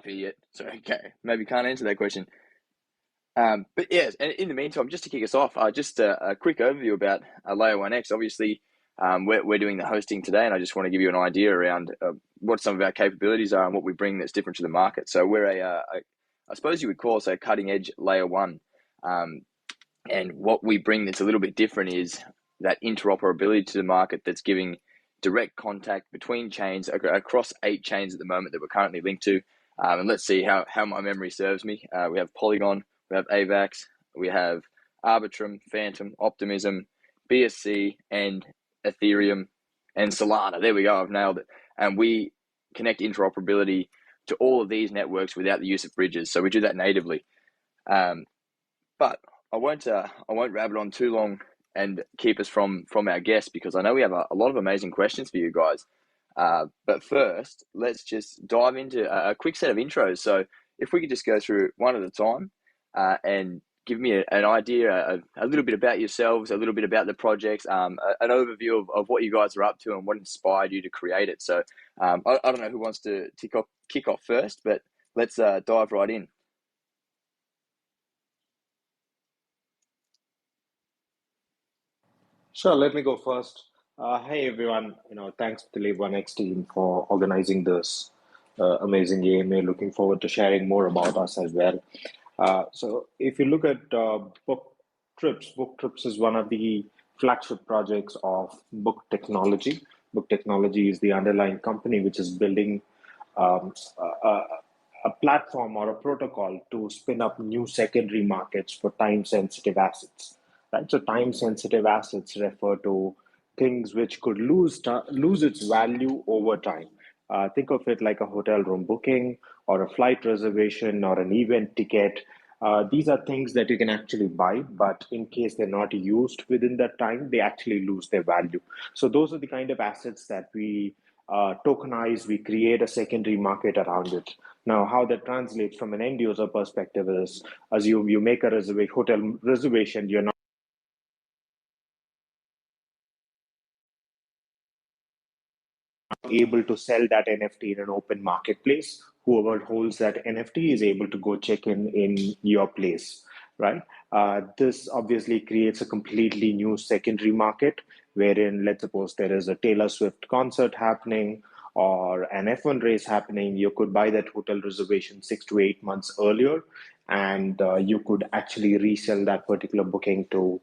up here yet. So, okay, maybe can't answer that question. But yes, and in the meantime, just to kick us off, just a quick overview about Layer 1X. Obviously, we're doing the hosting today, and I just want to give you an idea around what some of our capabilities are and what we bring that's different to the market. So we're I suppose you would call us a cutting edge Layer 1. And what we bring that's a little bit different is that interoperability to the market that's giving direct contact between chains across 8 chains at the moment that we're currently linked to. And let's see how my memory serves me. We have Polygon, we have AVAX, we have Arbitrum, Phantom, Optimism, BSC, and Ethereum, and Solana. There we go, I've nailed it. And we connect interoperability to all of these networks without the use of bridges. So we do that natively. But I won't rabbit on too long and keep us from our guests, because I know we have a lot of amazing questions for you guys. But first, let's just dive into a quick set of intros. So if we could just go through one at a time and give me an idea, a little bit about yourselves, a little bit about the projects, an overview of what you guys are up to and what inspired you to create it. So I don't know who wants to kick off first, but let's dive right in. Sure, let me go first. Hey everyone, thanks to the Lab 1X team for organizing this amazing AMA. Looking forward to sharing more about us as well. So if you look at BukTrips is one of the flagship projects of Book Technology. Book Technology is the underlying company which is building a platform or a protocol to spin up new secondary markets for time-sensitive assets. Right? So time-sensitive assets refer to things which could lose its value over time. Think of it like a hotel room booking or a flight reservation or an event ticket. These are things that you can actually buy, but in case they're not used within that time, they actually lose their value. So those are the kind of assets that we tokenize, we create a secondary market around it. Now, how that translates from an end user perspective is, assume you make a hotel reservation, you're not able to sell that NFT in an open marketplace. Whoever holds that NFT is able to go check in your place, right? This obviously creates a completely new secondary market wherein, let's suppose there is a Taylor Swift concert happening or an F1 race happening. You could buy that hotel reservation 6 to 8 months earlier, and you could actually resell that particular booking to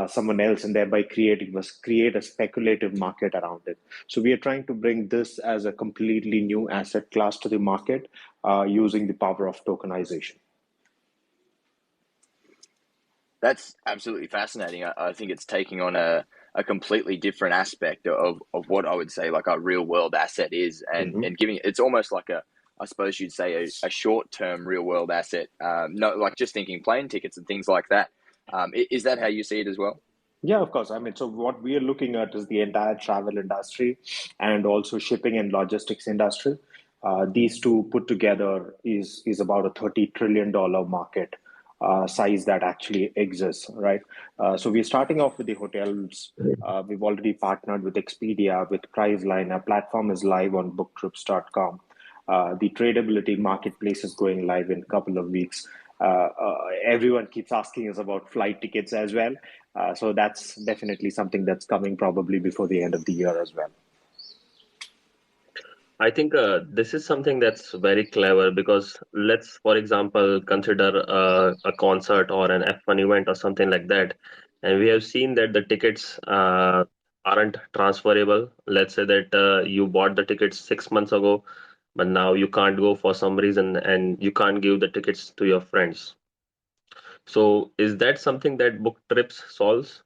someone else, and thereby create a speculative market around it. So we are trying to bring this as a completely new asset class to the market using the power of tokenization. That's absolutely fascinating. I think it's taking on a completely different aspect of what I would say like a real world asset is, and giving it's almost like I suppose you'd say a short term real world asset. No, like just thinking plane tickets and things like that. Is that how you see it as well? Yeah, of course. I mean, so what we are looking at is the entire travel industry and also shipping and logistics industry. These two put together is about a $30 trillion market size that actually exists, right? So we're starting off with the hotels. We've already partnered with Expedia, with Priceline. Our platform is live on BukTrips.com. The tradability marketplace is going live in a couple of weeks. Everyone keeps asking us about flight tickets as well. So that's definitely something that's coming probably before the end of the year as well. I think this is something that's very clever because let's, for example, consider a concert or an F1 event or something like that. And we have seen that the tickets aren't transferable. Let's say that you bought the tickets 6 months ago, but now you can't go for some reason and you can't give the tickets to your friends. So is that something that BukTrips solves?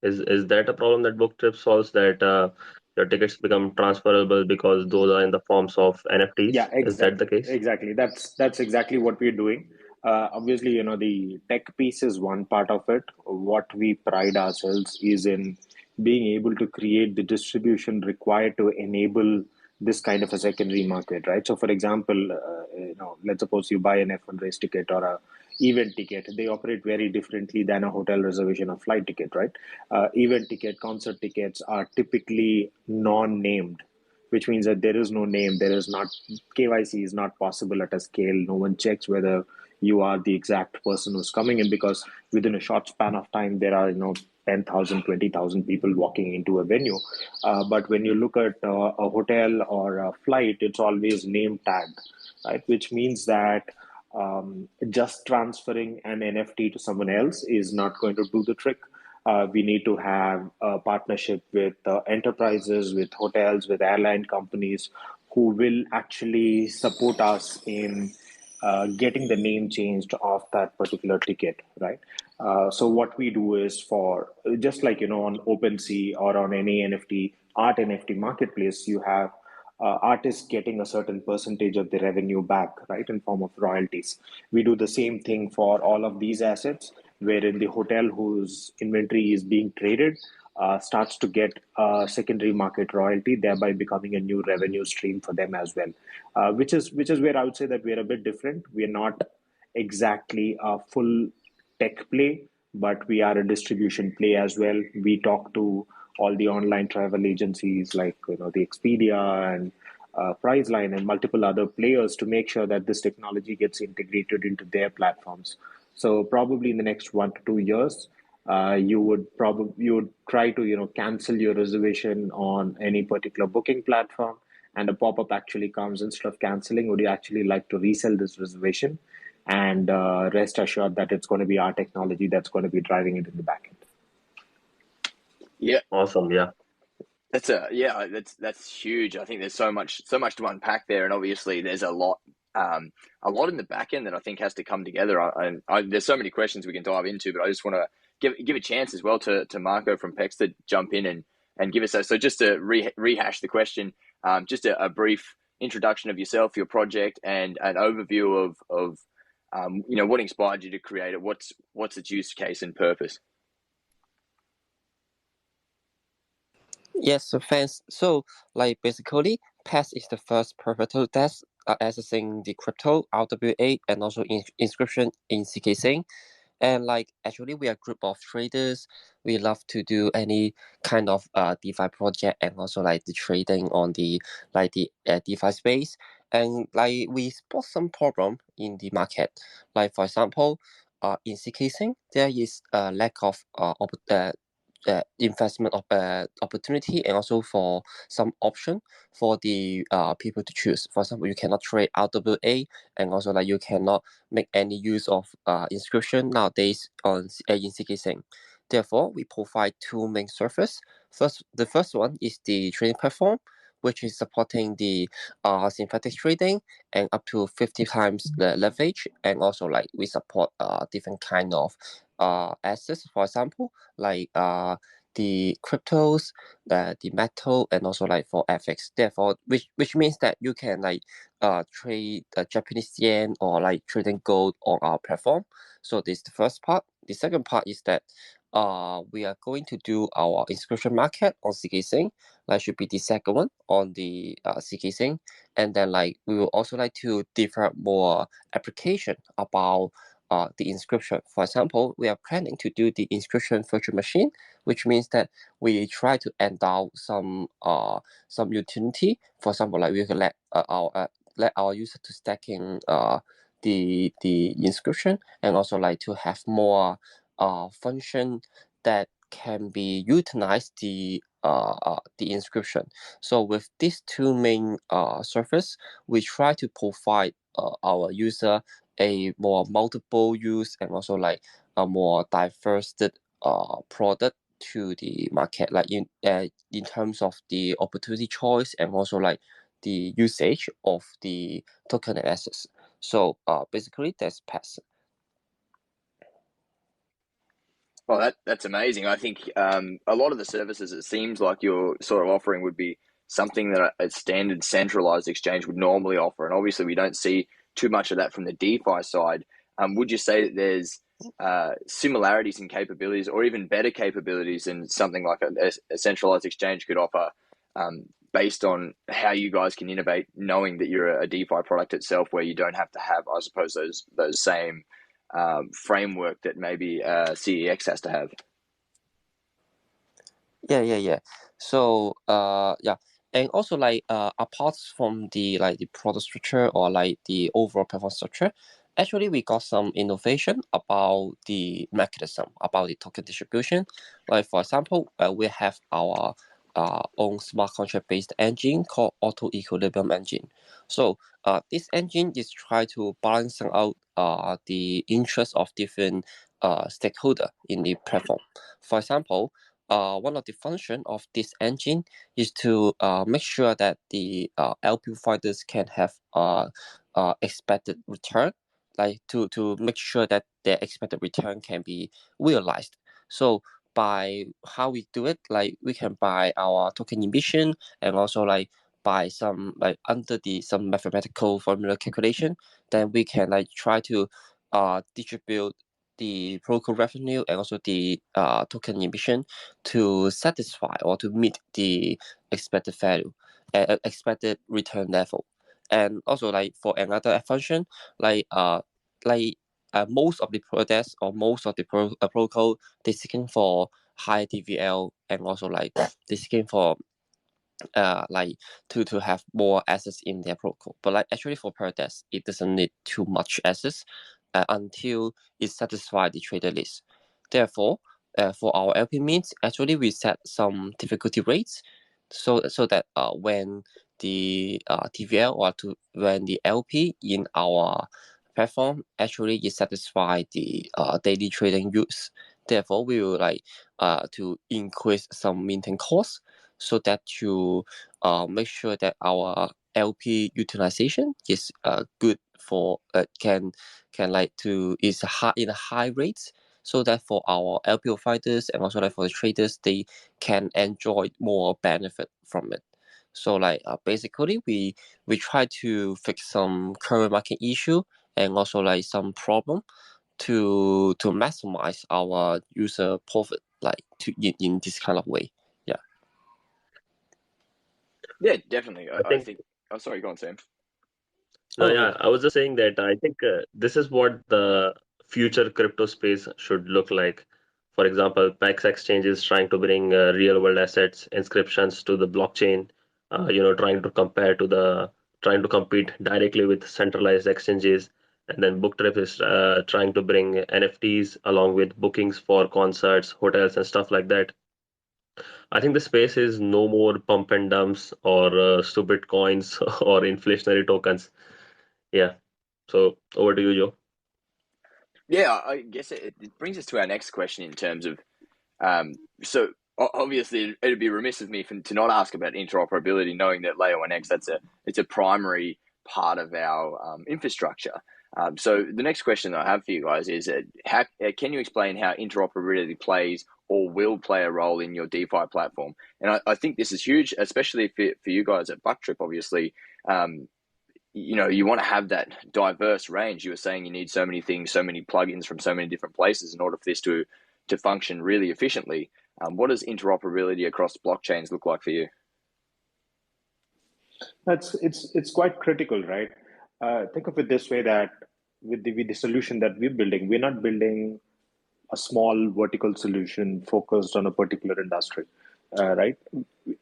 Is that a problem that BukTrips solves, that your tickets become transferable because those are in the forms of NFTs? Yeah, Is that the case? exactly. That's exactly what we're doing. Obviously, the tech piece is one part of it. What we pride ourselves is in being able to create the distribution required to enable this kind of a secondary market, right? So, for example, let's suppose you buy an F1 race ticket or a event ticket. They operate very differently than a hotel reservation or flight ticket, right? Event ticket, concert tickets are typically non-named, which means that there is no name, there is not KYC is not possible at a scale. No one checks whether you are the exact person who's coming in, because within a short span of time there are 10,000, 20,000 people walking into a venue. But when you look at a hotel or a flight, it's always name tagged, right? Which means that just transferring an NFT to someone else is not going to do the trick. We need to have a partnership with enterprises, with hotels, with airline companies who will actually support us in getting the name changed of that particular ticket, right? So what we do is, for just like on OpenSea or on any NFT art NFT marketplace, you have artists getting a certain percentage of the revenue back, right, in form of royalties. We do the same thing for all of these assets, wherein the hotel whose inventory is being traded starts to get a secondary market royalty, thereby becoming a new revenue stream for them as well. Which is where I would say that we are a bit different. We are not exactly a full tech play, but we are a distribution play as well. We talk to all the online travel agencies like the Expedia and Priceline and multiple other players to make sure that this technology gets integrated into their platforms. So probably in the next 1 to 2 years, you would try to cancel your reservation on any particular booking platform, and a pop-up actually comes. Instead of canceling, would you actually like to resell this reservation? And rest assured that it's going to be our technology that's going to be driving it in the back end. Yeah, Awesome. Yeah. That's huge. I think there's so much to unpack there, and obviously there's a lot in the back end that I think has to come together. There's so many questions we can dive into, but I just want to give a chance as well to Marco from PEX to jump in and give us that. So just to rehash the question, just a brief introduction of yourself, your project, and an overview of what inspired you to create it. What's its use case and purpose? Yes, so thanks. So, basically, PEX is the first proprietary test accessing the crypto, RWA, and also inscription in CKSync. And actually, we are a group of traders. We love to do any kind of DeFi project, and also the trading on the DeFi space. And we spot some problem in the market. For example, in CKSync, there is a lack of investment opportunity, and also for some option for the people to choose. For example, you cannot trade RWA, and also you cannot make any use of inscription nowadays on in CKSync. Therefore, we provide two main services. The first one is the trading platform, which is supporting the synthetic trading and up to 50 times the leverage, and also we support different kind of assets. For example, the cryptos, the metal, and also for FX. Therefore, which means that you can trade the Japanese yen or trading gold on our platform. So this is the first part. The second part is that we are going to do our inscription market on CKSync. Should be the second one on the CKSync, and then we will also to develop more application about the inscription. For example, we are planning to do the inscription virtual machine, which means that we try to endow some utility. For example, we can let our user to stacking the inscription, and also to have more function that can be utilized the inscription. So with these two main service, we try to provide our user a more multiple use, and also a more diverse product to the market, in terms of the opportunity choice, and also the usage of the token and assets. So basically that's PEX. Well, that's amazing. I think a lot of the services, it seems like you're sort of offering, would be something that a standard centralized exchange would normally offer, and obviously we don't see too much of that from the DeFi side. Would you say that there's similarities in capabilities, or even better capabilities than something like a centralized exchange could offer, based on how you guys can innovate, knowing that you're a DeFi product itself, where you don't have to have, I suppose, those same framework that maybe CEX has to have? Yeah. So yeah, And also apart from the product structure or the overall platform structure, actually we got some innovation about the mechanism, about the token distribution. Like for example, we have our own smart contract based engine called Auto Equilibrium Engine. So this engine is try to balance out the interests of different stakeholder in the platform. For example, one of the function of this engine is to make sure that the LP providers can have expected return, like to make sure that their expected return can be realized. So by how we do it, like we can buy our token emission and also by some under the some mathematical formula calculation, then we can try to distribute the protocol revenue and also the token emission to satisfy or to meet the expected value, expected return level. And also for another function, like uh like most of the products or most of the protocol, they seeking for high TVL and also they seeking for to have more assets in their protocol. But actually for Paradex, it doesn't need too much assets until it satisfies the trader list. Therefore, for our LP means, actually we set some difficulty rates so that when the TVL or when the LP in our platform actually is satisfy the daily trading use. Therefore, we will to increase some maintain costs so that to make sure that our LP utilization is good for can to is high in a high rates, so that for our LP providers and also for the traders, they can enjoy more benefit from it. So basically we try to fix some current market issue and also some problem to maximize our user profit to in this kind of way. Yeah, definitely. I I think think. Oh, sorry, go on, Sam. no, yeah, I was just saying that I think this is what the future crypto space should look like. For example, PEX Exchange is trying to bring real world assets inscriptions to the blockchain. Trying to compete directly with centralized exchanges. And then BukTrip is trying to bring NFTs along with bookings for concerts, hotels, and stuff like that. I think the space is no more pump and dumps or stupid coins or inflationary tokens. Yeah. So over to you, Joe. Yeah, I guess it brings us to our next question in terms of so obviously it'd be remiss of me to not ask about interoperability, knowing that Layer 1x it's a primary part of our infrastructure. So the next question that I have for you guys is how can you explain how interoperability plays or will play a role in your DeFi platform? And I think this is huge, especially for you guys at BukTrip, obviously. You want to have that diverse range. You were saying you need so many things, so many plugins from so many different places in order for this to function really efficiently. What does interoperability across blockchains look like for you? It's quite critical, right? Think of it this way: that with the solution that we're building, we're not building a small vertical solution focused on a particular industry, right?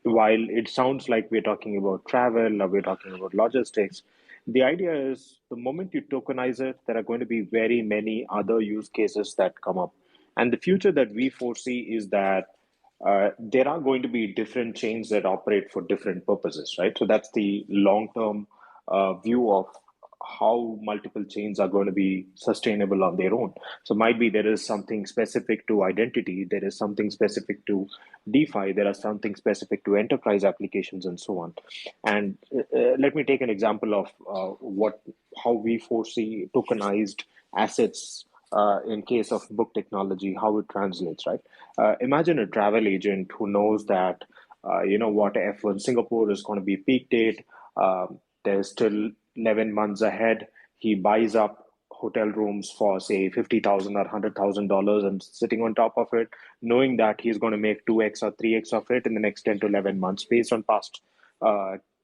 While it sounds like we're talking about travel or we're talking about logistics, the idea is the moment you tokenize it, there are going to be very many other use cases that come up. And the future that we foresee is that there are going to be different chains that operate for different purposes, right? So that's the long term view of how multiple chains are going to be sustainable on their own. So might be there is something specific to identity, there is something specific to DeFi, there are something specific to enterprise applications, and so on. And let me take an example of how we foresee tokenized assets in case of book technology, how it translates, right? Imagine a travel agent who knows that, if when Singapore is going to be peak date, there's still 11 months ahead. He buys up hotel rooms for say $50,000 or $100,000 and sitting on top of it, knowing that he's going to make 2x or 3x of it in the next 10 to 11 months based on past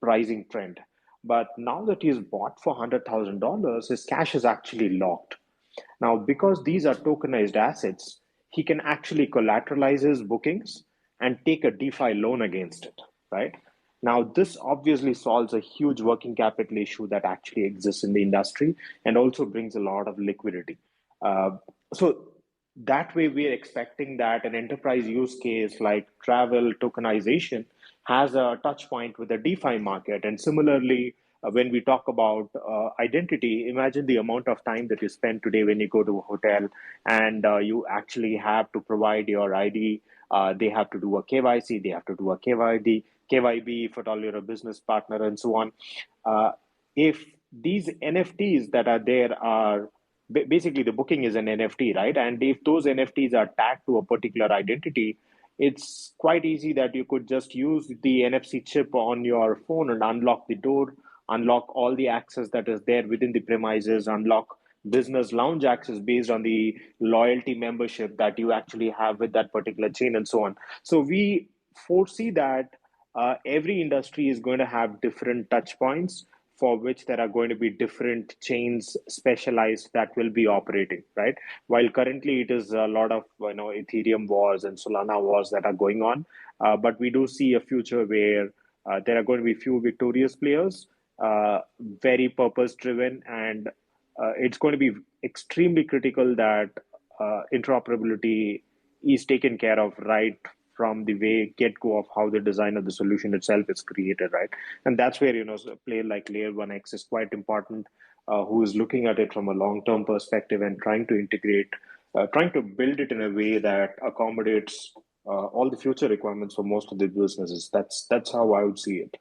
pricing trend. But now that he's bought for $100,000, his cash is actually locked. Now, because these are tokenized assets, he can actually collateralize his bookings and take a DeFi loan against it, right? Now, this obviously solves a huge working capital issue that actually exists in the industry and also brings a lot of liquidity. So that way, we are expecting that an enterprise use case like travel tokenization has a touch point with the DeFi market. And similarly, when we talk about identity, imagine the amount of time that you spend today when you go to a hotel and you actually have to provide your ID. They have to do a KYC, they have to do a KYD, KYB if at all you're a business partner, and so on. If these NFTs that are there are basically the booking is an NFT, right? And if those NFTs are tagged to a particular identity, it's quite easy that you could just use the NFC chip on your phone and unlock the door, unlock all the access that is there within the premises, unlock business lounge access based on the loyalty membership that you actually have with that particular chain, and so on. So we foresee that every industry is going to have different touch points for which there are going to be different chains specialized that will be operating, right? While currently it is a lot of Ethereum wars and Solana wars that are going on, but we do see a future where there are going to be few victorious players, very purpose driven, and it's going to be extremely critical that interoperability is taken care of right from the way get go of how the design of the solution itself is created, right? And that's where a player like Layer 1x is quite important, who is looking at it from a long term perspective and trying to integrate, trying to build it in a way that accommodates all the future requirements for most of the businesses. That's how I would see it.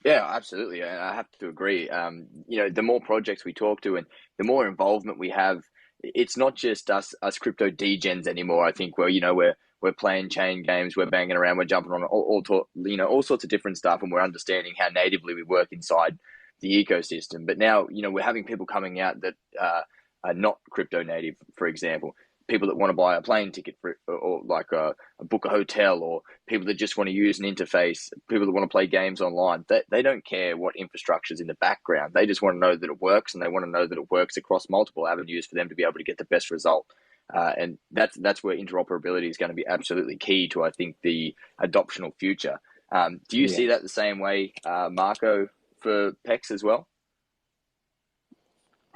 Yeah, absolutely. And I have to agree. The more projects we talk to and the more involvement we have, it's not just us crypto degens anymore. I think we're playing chain games, we're banging around, we're jumping on all sorts of different stuff, and we're understanding how natively we work inside the ecosystem. But now, we're having people coming out that are not crypto native, for example. People that want to buy a plane ticket or like book a hotel, or people that just want to use an interface, people that want to play games online. They don't care what infrastructure is in the background. They just want to know that it works, and they want to know that it works across multiple avenues for them to be able to get the best result. And that's where interoperability is going to be absolutely key to, I think, the adoptional future. Do you see that the same way, Marco, for PEX as well?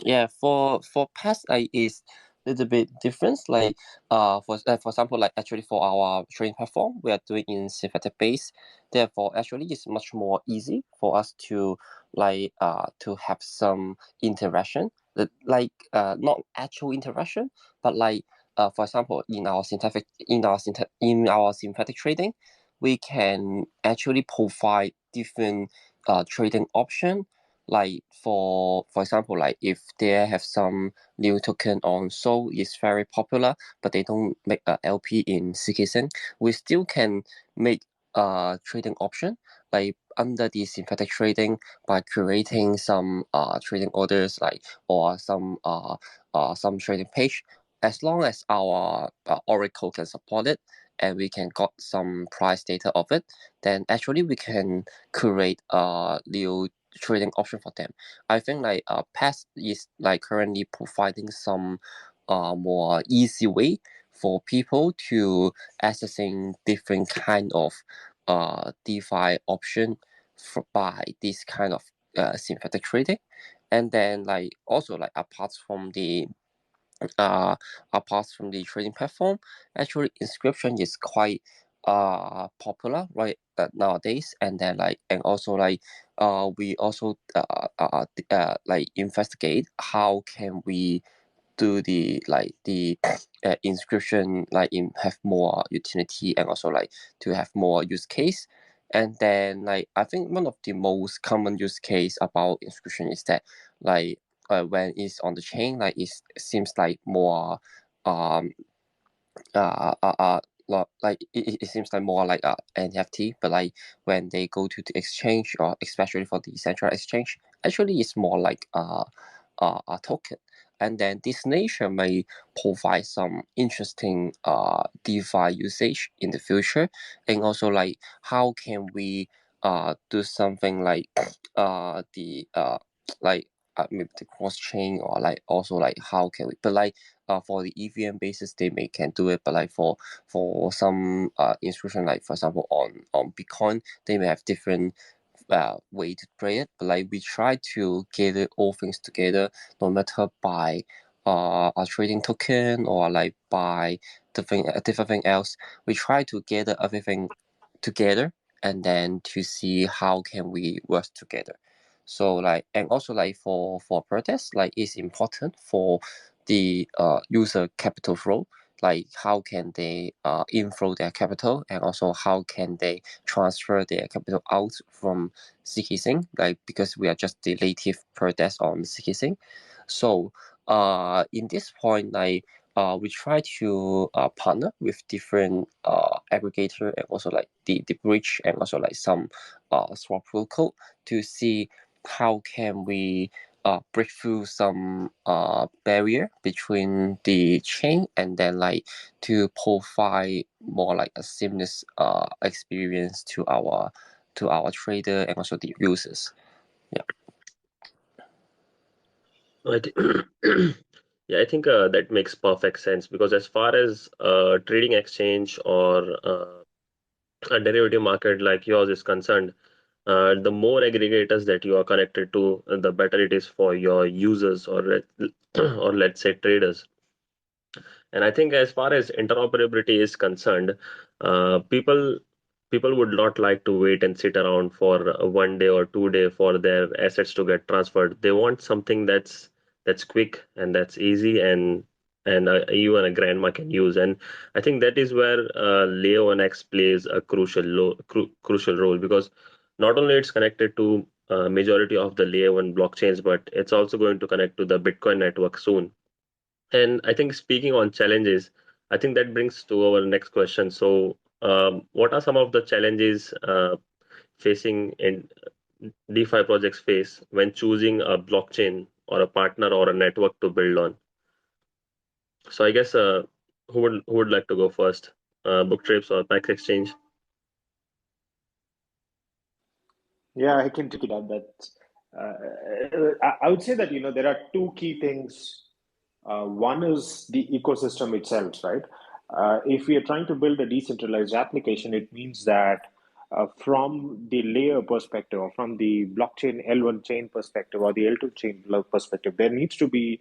Yeah, for PEX is little bit different. Like for example, like actually for our trading platform, we are doing in synthetic base. Therefore, actually, it's much more easy for us to to have some interaction. Not actual interaction, but for example, in our synthetic trading, we can actually provide different trading option. Like for example, like if they have some new token on Sol is very popular, but they don't make a LP in CKSN, we still can make a trading option like under the synthetic trading by creating some trading orders or some trading page, as long as our Oracle can support it and we can got some price data of it, then actually we can create a new trading option for them. I think PEX is currently providing some more easy way for people to accessing different kind of DeFi option by this kind of synthetic trading. And then also apart from the trading platform, actually inscription is quite popular nowadays. And then and also we also investigate how can we do the inscription have more utility, and also to have more use case. And then I think one of the most common use case about inscription is that when it's on the chain, it seems more um it seems more like a NFT, but when they go to the exchange, or especially for the central exchange, actually it's more like a token. And then this nature may provide some interesting DeFi usage in the future. And also how can we do something the maybe the cross chain, or also how can we, but for the EVM basis, they can do it, but like for some institution, like for example on Bitcoin, they may have different way to play it. But like we try to gather all things together, no matter by a trading token or like by different thing else. We try to gather everything together and then to see how can we work together. So like, and also like for protest, like it's important for the user capital flow, like how can they inflow their capital, and also how can they transfer their capital out from CKSync, like because we are just the native protest on CKSync. So in this point, like we try to partner with different aggregator, and also like the bridge, and also like some swap protocol to see how can we break through some barrier between the chain, and then like to provide more like a seamless experience to our trader and also the users. Yeah. I thi- yeah, I think that makes perfect sense, because as far as trading exchange or a derivative market like yours is concerned, the more aggregators that you are connected to, the better it is for your users, or or let's say traders. And I think as far as interoperability is concerned, people would not like to wait and sit around for 1 day or 2 day for their assets to get transferred. They want something that's quick and that's easy, and even a grandma can use. And I think that is where Layer 1x plays a crucial role, because not only it's connected to majority of the Layer 1 blockchains, but it's also going to connect to the Bitcoin network soon. And I think, speaking on challenges, I think that brings to our next question. So, what are some of the challenges facing in DeFi projects face when choosing a blockchain or a partner or a network to build on? So, I guess who would like to go first? BukTrips or PEX Exchange? Yeah, I can take it up. That I would say that there are two key things. One is the ecosystem itself, right? If we are trying to build a decentralized application, it means that from the layer perspective, or from the blockchain L1 chain perspective, or the L2 chain perspective, there needs to be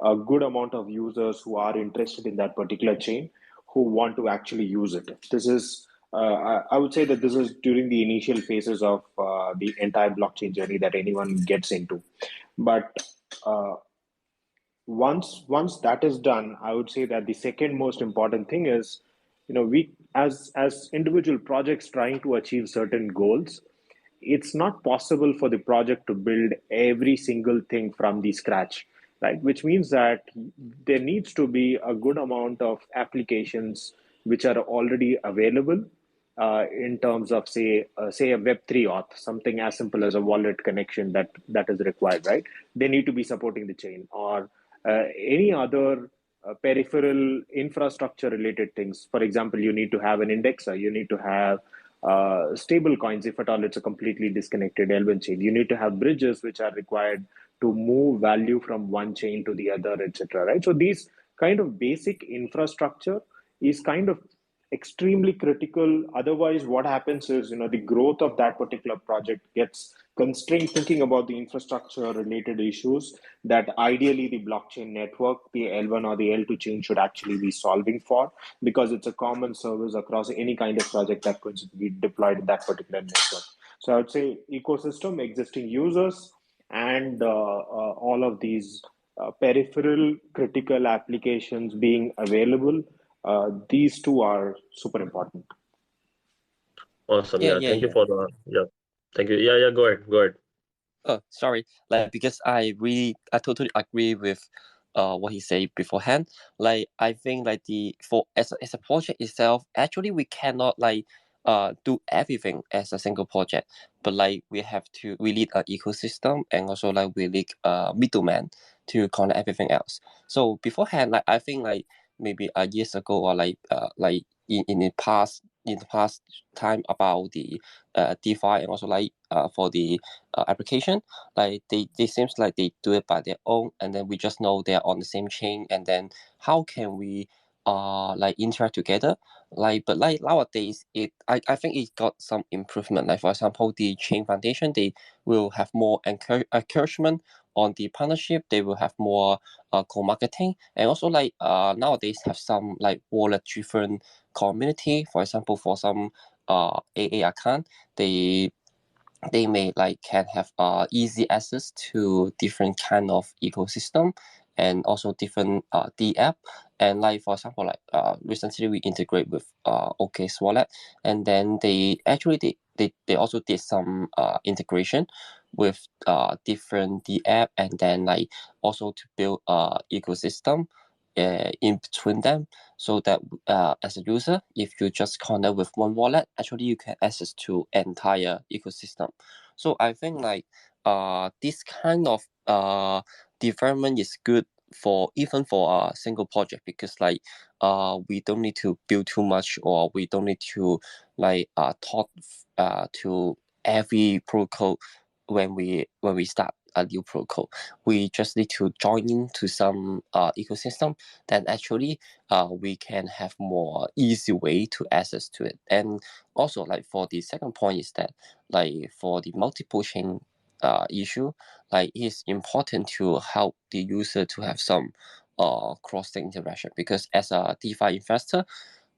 a good amount of users who are interested in that particular chain, who want to actually use it. This is, I would say that this is during the initial phases of the entire blockchain journey that anyone gets into. But uh, once that is done, I would say that the second most important thing is, we as individual projects trying to achieve certain goals, it's not possible for the project to build every single thing from the scratch, right? Which means that there needs to be a good amount of applications which are already available, in terms of say a Web3 auth, something as simple as a wallet connection that is required, right? They need to be supporting the chain, or any other peripheral infrastructure related things. For example, you need to have an indexer, you need to have stable coins, if at all it's a completely disconnected L1 chain. You need to have bridges which are required to move value from one chain to the other, etc. Right? So these kind of basic infrastructure is kind of extremely critical. Otherwise, what happens is, the growth of that particular project gets constrained, thinking about the infrastructure related issues that ideally the blockchain network, the L1 or the L2 chain, should actually be solving for, because it's a common service across any kind of project that could be deployed in that particular network. So I would say ecosystem, existing users, and all of these peripheral critical applications being available. These two are super important. Awesome. Yeah, Yeah. yeah, Thank you yeah. for the, yeah. Thank you. Yeah. Yeah. Go ahead. Go ahead. Oh, sorry. Like because I totally agree with what he said beforehand. Like I think like the for as a project itself, actually we cannot like do everything as a single project. But like we need an ecosystem, and also like we need a middleman to connect everything else. So beforehand, like I think like maybe years ago, or like in the past in the past time about the DeFi and also like for the application, like they seems like they do it by their own, and then we just know they're on the same chain, and then how can we like interact together, like but like nowadays I think it got some improvement, like for example the chain foundation, they will have more encouragement on the partnership, they will have more co-marketing, and also like nowadays have some like wallet driven community. For example, for some AA account, they may like can have easy access to different kind of ecosystem and also different D app. And like for example, like recently we integrate with OK's wallet, and then they also did some integration with different D app, and then like also to build ecosystem in between them, so that as a user, if you just connect with one wallet, actually you can access to entire ecosystem. So I think like this kind of development is good for even for a single project, because like we don't need to build too much, or we don't need to like talk to every protocol when we start a new protocol. We just need to join into some ecosystem, then actually we can have more easy way to access to it. And also like for the second point is that like for the multiple chain issue, like it's important to help the user to have some cross-chain interaction, because as a DeFi investor,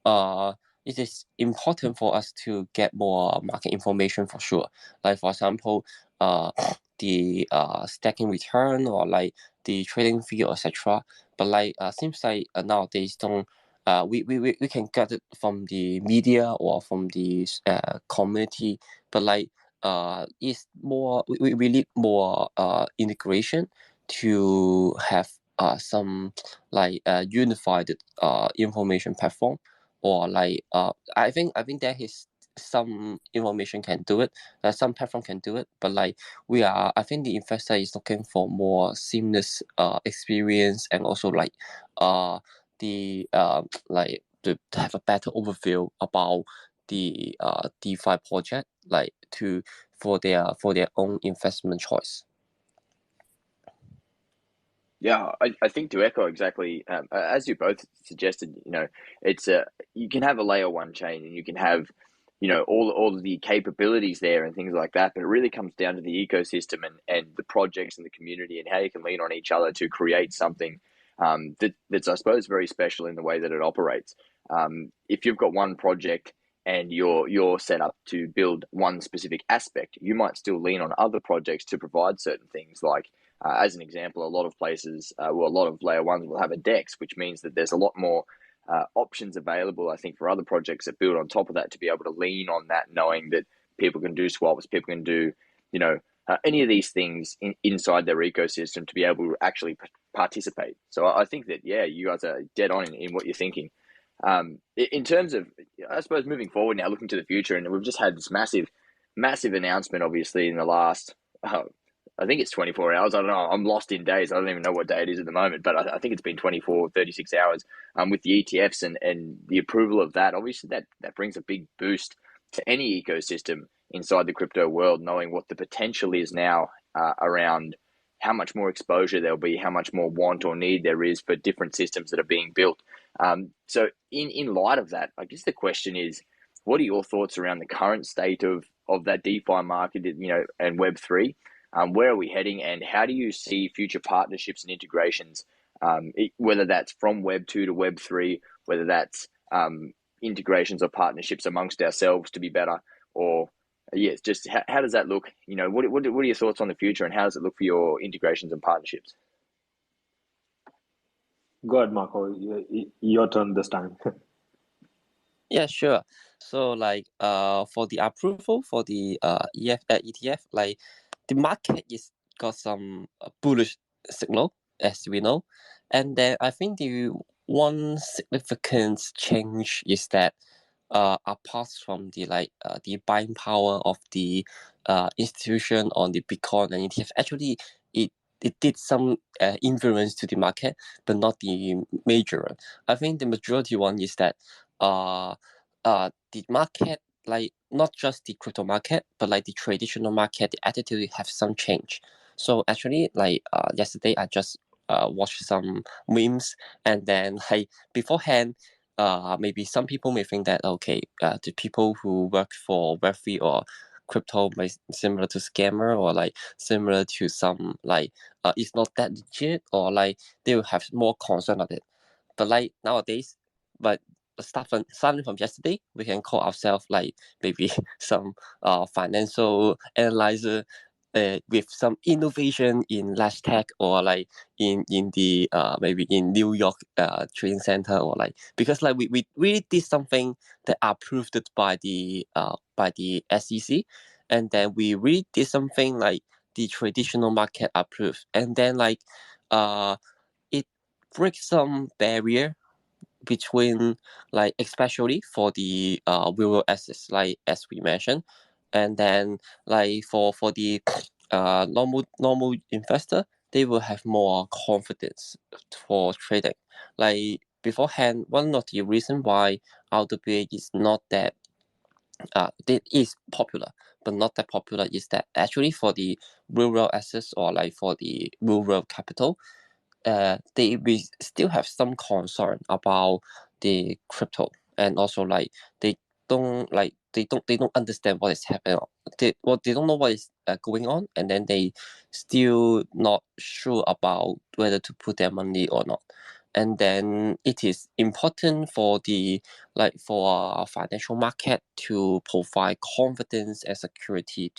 uh it is important for us to get more market information for sure. Like for example, uh the stacking return, or like the trading fee, etc. But like seems like nowadays don't we can get it from the media or from the community, but like it's more we need more integration to have some like unified information platform, or like I think there is some information can do it, some platform can do it, but like I think the investor is looking for more seamless experience, and also like the like to have a better overview about the DeFi project, like to for their own investment choice. Yeah, I think to echo exactly as you both suggested, it's you can have a layer one chain and you can have, all of the capabilities there and things like that, but it really comes down to the ecosystem and the projects and the community and how you can lean on each other to create something that's I suppose very special in the way that it operates. If you've got one project and you're set up to build one specific aspect, you might still lean on other projects to provide certain things like. As an example, a lot of places, a lot of layer ones will have a DEX, which means that there's a lot more options available, I think, for other projects that build on top of that to be able to lean on that, knowing that people can do swaps, people can do, any of these things inside their ecosystem to be able to actually participate. So I think that, yeah, you guys are dead on in what you're thinking. In terms of, I suppose, moving forward now, looking to the future, and we've just had this massive announcement, obviously, in the last I think it's 24 hours. I don't know. I'm lost in days. I don't even know what day it is at the moment, but I think it's been 24, 36 hours with the ETFs and the approval of that. Obviously, that brings a big boost to any ecosystem inside the crypto world, knowing what the potential is now around how much more exposure there'll be, how much more want or need there is for different systems that are being built. So in light of that, I guess the question is, what are your thoughts around the current state of that DeFi market, and Web3? Where are we heading, and how do you see future partnerships and integrations, whether that's from Web 2 to Web 3, whether that's integrations or partnerships amongst ourselves to be better, or yes, just how does that look? What are your thoughts on the future, and how does it look for your integrations and partnerships? Go ahead, Marco. Your turn this time. Yeah, sure. So like for the approval for the ETF, like the market is got some bullish signal, as we know. And then I think the one significant change is that apart from the buying power of the institution on the Bitcoin and ETF, actually it did some influence to the market, but not the major one. I think the majority one is that uh the market, like not just the crypto market, but like the traditional market, the attitude have some change. So actually, like yesterday, I just watched some memes, and then like beforehand, maybe some people may think that okay, the people who work for Web3 or crypto may similar to scammer or like similar to some like it's not that legit, or like they will have more concern of it. But like nowadays, but starting from yesterday, we can call ourselves like maybe some financial analyzer with some innovation in last tech, or like in the maybe in New York trading center, or like because like we really did something that approved by the SEC, and then we really did something like the traditional market approved, and then like it breaks some barrier between like especially for the rural assets, like as we mentioned, and then like for the normal investor, they will have more confidence for trading. Like beforehand, one of the reason why RWA is not that it is popular but not that popular is that actually for the rural assets, or like for the rural capital, they we still have some concern about the crypto, and also like they don't understand what is happening. They don't know what is going on, and then they still not sure about whether to put their money or not. And then it is important for the like for our financial market to provide confidence and security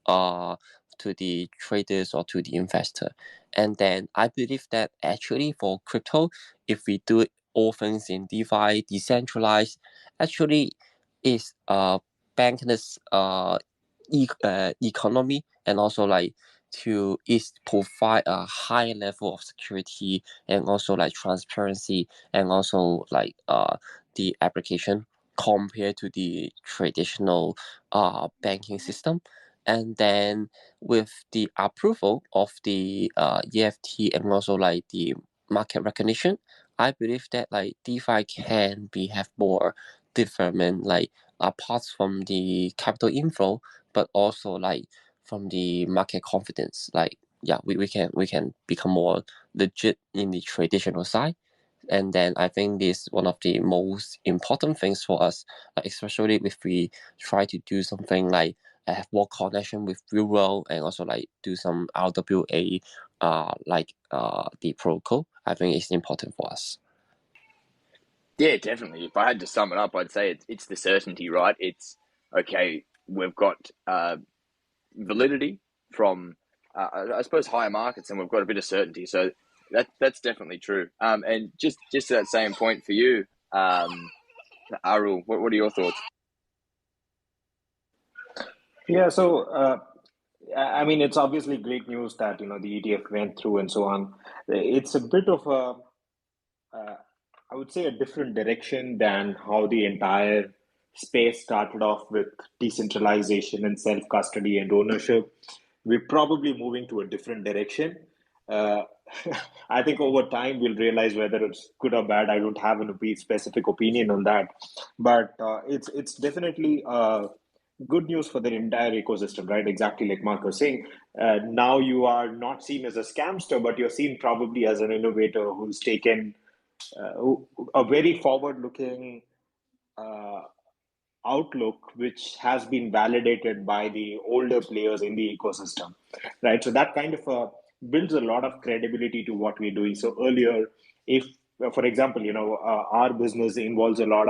uh to the traders or to the investor. And then I believe that actually for crypto, if we do it all things in DeFi, decentralized, actually is bankless economy, and also like to is provide a high level of security, and also like transparency, and also like the application compared to the traditional banking system. And then with the approval of the EFT, and also like the market recognition, I believe that like DeFi can be have more development, like apart from the capital inflow, but also like from the market confidence. Like yeah, we can become more legit in the traditional side. And then I think this is one of the most important things for us, especially if we try to do something like have more connection with real world, and also like do some RWA the protocol. I think it's important for us. Yeah, definitely. If I had to sum it up, I'd say it's the certainty, right? It's okay. We've got validity from, I suppose, higher markets, and we've got a bit of certainty. So that's definitely true. And just to that same point for you, Arul, what are your thoughts? Yeah, so I mean, it's obviously great news that the ETF went through and so on. It's a bit of I would say, a different direction than how the entire space started off with decentralization and self custody and ownership. We're probably moving to a different direction. Uh, I think over time we'll realize whether it's good or bad. I don't have a specific opinion on that, but it's definitely good news for the entire ecosystem, right? Exactly like Mark was saying. Now you are not seen as a scamster, but you're seen probably as an innovator who's taken a very forward-looking uh, outlook, which has been validated by the older players in the ecosystem, right? So that kind of builds a lot of credibility to what we're doing. So earlier, if, for example, our business involves a lot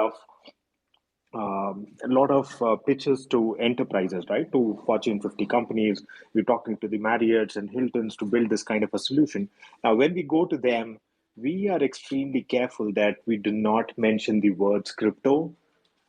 of pitches to enterprises, right? To Fortune 50 companies. We're talking to the Marriotts and Hiltons to build this kind of a solution. Now, when we go to them, we are extremely careful that we do not mention the words crypto,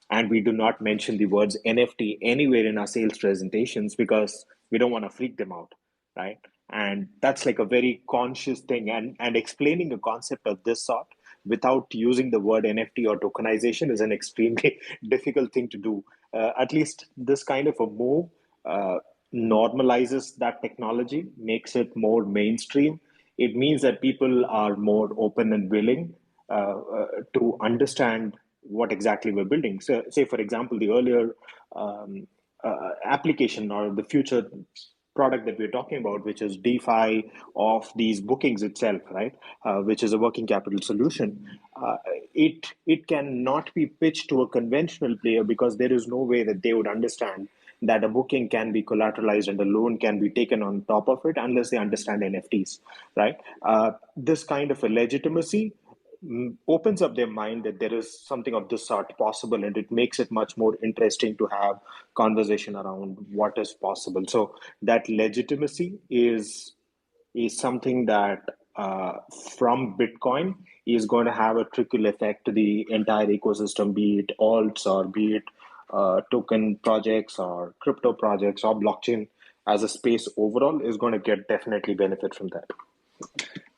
and we do not mention the words NFT anywhere in our sales presentations, because we don't want to freak them out, right? And that's like a very conscious thing. And explaining a concept of this sort without using the word NFT or tokenization is an extremely difficult thing to do. At least this kind of a move uh, normalizes that technology, makes it more mainstream. It means that people are more open and willing to understand what exactly we're building. So, say for example, the earlier application or the future product that we're talking about, which is DeFi of these bookings itself, right? Which is a working capital solution. It cannot be pitched to a conventional player because there is no way that they would understand that a booking can be collateralized and a loan can be taken on top of it unless they understand NFTs, right? This kind of a legitimacy opens up their mind that there is something of this sort possible, and it makes it much more interesting to have conversation around what is possible. So that legitimacy is something that from Bitcoin is going to have a trickle effect to the entire ecosystem, be it alts or be it token projects or crypto projects or blockchain as a space overall is going to get definitely benefit from that.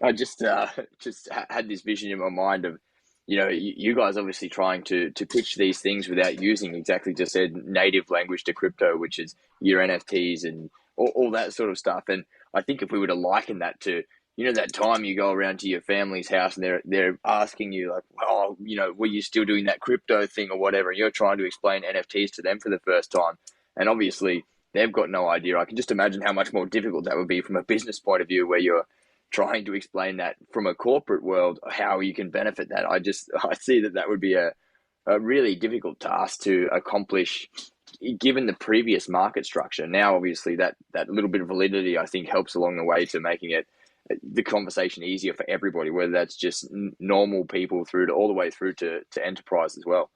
I just had this vision in my mind of, you guys obviously trying to pitch these things without using exactly just said native language to crypto, which is your NFTs and all that sort of stuff. And I think if we were to liken that to, that time you go around to your family's house and they're asking you like, oh, were you still doing that crypto thing or whatever? And you're trying to explain NFTs to them for the first time. And obviously they've got no idea. I can just imagine how much more difficult that would be from a business point of view, where you're trying to explain that from a corporate world, how you can benefit that. I see that would be a really difficult task to accomplish given the previous market structure. Now, obviously that little bit of validity, I think, helps along the way to making it the conversation easier for everybody, whether that's just normal people through to all the way through to enterprise as well.